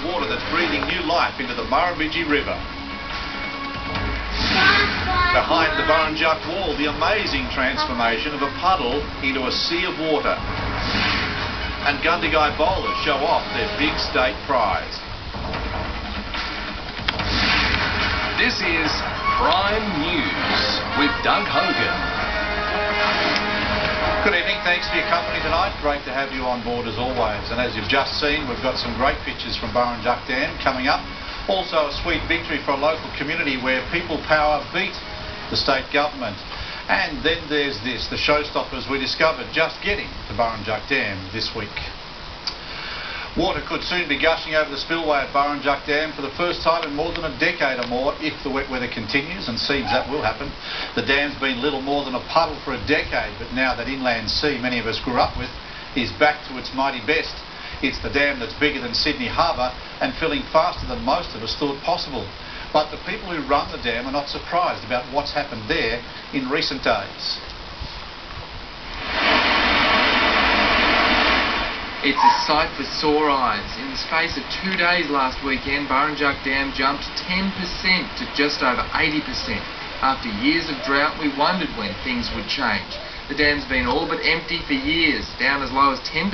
water that's breathing new life into the Burrinjuck River. Behind the Burrinjuck wall, the amazing transformation of a puddle into a sea of water. And Gundagai bowlers show off their big state prize. This is Prime News with Doug Hogan. Good evening, thanks for your company tonight. Great to have you on board as always. And as you've just seen, we've got some great pictures from Burrinjuck Dam coming up. Also a sweet victory for a local community where people power beat the state government. And then there's this, the showstoppers we discovered just getting to Burrinjuck Dam this week. Water could soon be gushing over the spillway at Burrinjuck Dam for the first time in more than a decade or more if the wet weather continues, and seems that will happen. The dam's been little more than a puddle for a decade, but now that inland sea many of us grew up with is back to its mighty best. It's the dam that's bigger than Sydney Harbour and filling faster than most of us thought possible. But the people who run the dam are not surprised about what's happened there in recent days. It's a sight for sore eyes. In the space of 2 days last weekend, Burrinjuck Dam jumped 10% to just over 80%. After years of drought, we wondered when things would change. The dam's been all but empty for years, down as low as 10%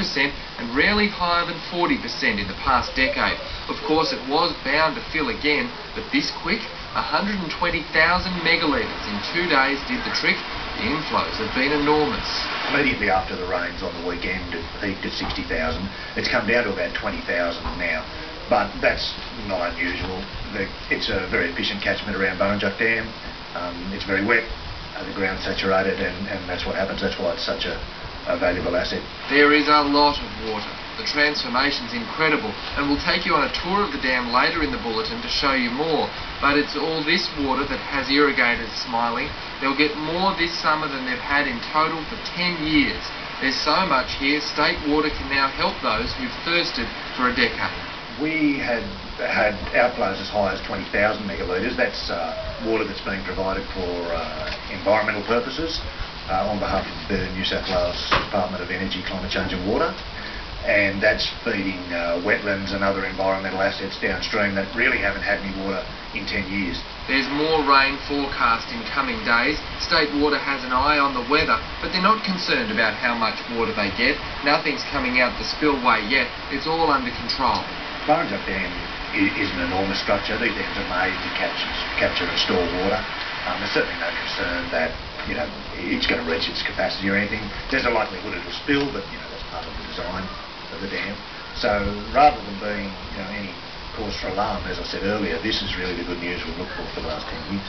and rarely higher than 40% in the past decade. Of course, it was bound to fill again, but this quick, 120,000 megalitres in 2 days did the trick. The inflows have been enormous. Immediately after the rains on the weekend, it peaked at 60,000. It's come down to about 20,000 now, but that's not unusual. It's a very efficient catchment around Burrinjuck Dam. It's very wet, the ground's saturated, and that's what happens. That's why it's such a valuable asset. There is a lot of water. The transformation's incredible, and we'll take you on a tour of the dam later in the bulletin to show you more. But it's all this water that has irrigators smiling. They'll get more this summer than they've had in total for 10 years. There's so much here, state water can now help those who've thirsted for a decade. We had outflows as high as 20,000 megalitres. That's water that's being provided for environmental purposes on behalf of the New South Wales Department of Energy, Climate Change and Water. And that's feeding wetlands and other environmental assets downstream that really haven't had any water in 10 years. There's more rain forecast in coming days. State Water has an eye on the weather, but they're not concerned about how much water they get. Nothing's coming out the spillway yet. It's all under control. Burrinjuck Dam is an enormous structure. These dams are made to capture and store water. There's certainly no concern that it's going to reach its capacity or anything. There's a likelihood it'll spill, but that's part of the design of the dam. So rather than being any cause for alarm, as I said earlier, this is really the good news we've looked for the last 10 years.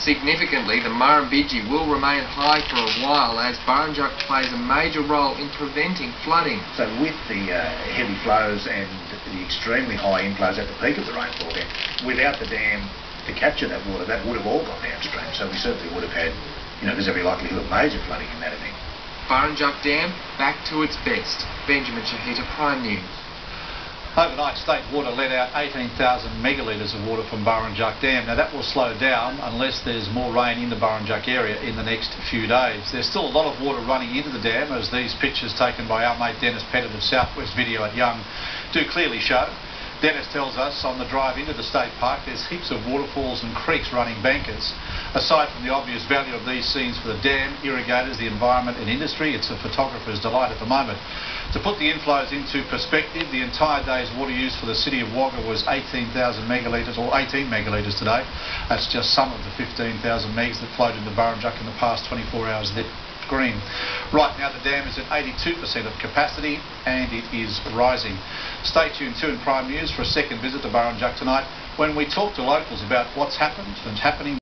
Significantly, the Burrinjuck will remain high for a while as Burrinjuck plays a major role in preventing flooding. So with the heavy flows and the extremely high inflows at the peak of the rainfall event, without the dam to capture that water, that would have all gone downstream. So we certainly would have had, there's every likelihood of major flooding in that event. Burrinjuck Dam back to its best. Benjamin Shahita, Prime News. Overnight, State Water let out 18,000 megalitres of water from Burrinjuck Dam. Now that will slow down unless there's more rain in the Burrinjuck area in the next few days. There's still a lot of water running into the dam, as these pictures taken by our mate Dennis Pettit of Southwest Video at Young do clearly show. Dennis tells us on the drive into the state park there's heaps of waterfalls and creeks running bankers. Aside from the obvious value of these scenes for the dam, irrigators, the environment and industry, it's a photographer's delight at the moment. To put the inflows into perspective, the entire day's water use for the city of Wagga was 18,000 megalitres, or 18 megalitres today. That's just some of the 15,000 megs that flowed into Burrinjuck in the past 24 hours there. Green. Right now the dam is at 82% of capacity and it is rising. Stay tuned to in Prime News for a second visit to Burrinjuck tonight when we talk to locals about what's happened and happening.